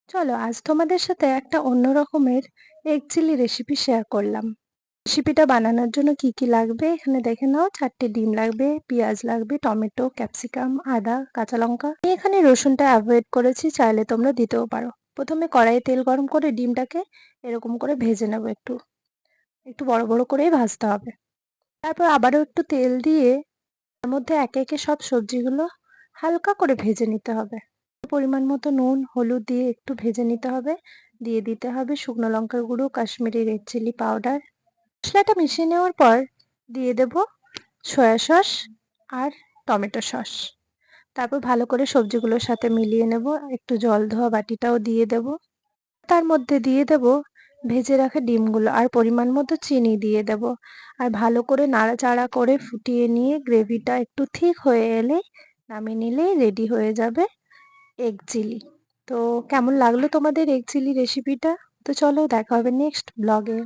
চলো আজ তোমাদের সাথে একটা অন্য রকমের এগ চিলি রেসিপি শেয়ার করলাম। রেসিপিটা বানানোর জন্য কি কি লাগবে এখানে দেখে নাও। 4টে ডিম লাগবে, পেঁয়াজ লাগবে, টমেটো, ক্যাপসিকাম, আদা, কাঁচা লঙ্কা। আমি এখানে রসুনটা অ্যাভয়েড করেছি, চাইলে তোমরা দিতেও পারো। প্রথমে কড়াইয়ে তেল গরম করে ডিমটাকে এরকম করে ভেজে নেবো। একটু একটু বড় বড় করেই ভাজতে হবে। তারপর আবারও একটু তেল দিয়ে তার মধ্যে একে একে সব সবজিগুলো হালকা করে ভেজে নিতে হবে। পরিমাণ মতো নুন, হলুদ দিয়ে একটু ভেজে নিতে হবে। দিয়ে দিতে হবে শুকনো লঙ্কার গুঁড়ো, কাশ্মীরি রেড চিলি পাউডার। মশলাটা মিশিয়ে নেওয়ার পর দিয়ে দেব সয়া সস আর টমেটো সস। তারপর ভালো করে সবজিগুলোর সাথে মিলিয়ে নেব। একটু জল ধোয়া বাটিটাও দিয়ে দেব। তার মধ্যে দিয়ে দেব ভেজে রাখা ডিমগুলো আর পরিমাণ মতো চিনি দিয়ে দেব। আর ভালো করে নাড়াচাড়া করে ফুটিয়ে নিয়ে গ্রেভিটা একটু ঠিক হয়ে এলে নামিয়ে নিলেই রেডি হয়ে যাবে এগ চিলি। তো কেমন লাগলো তোমাদের এগ চিলি রেসিপিটা? তো চলো দেখা হবে নেক্সট ব্লগে।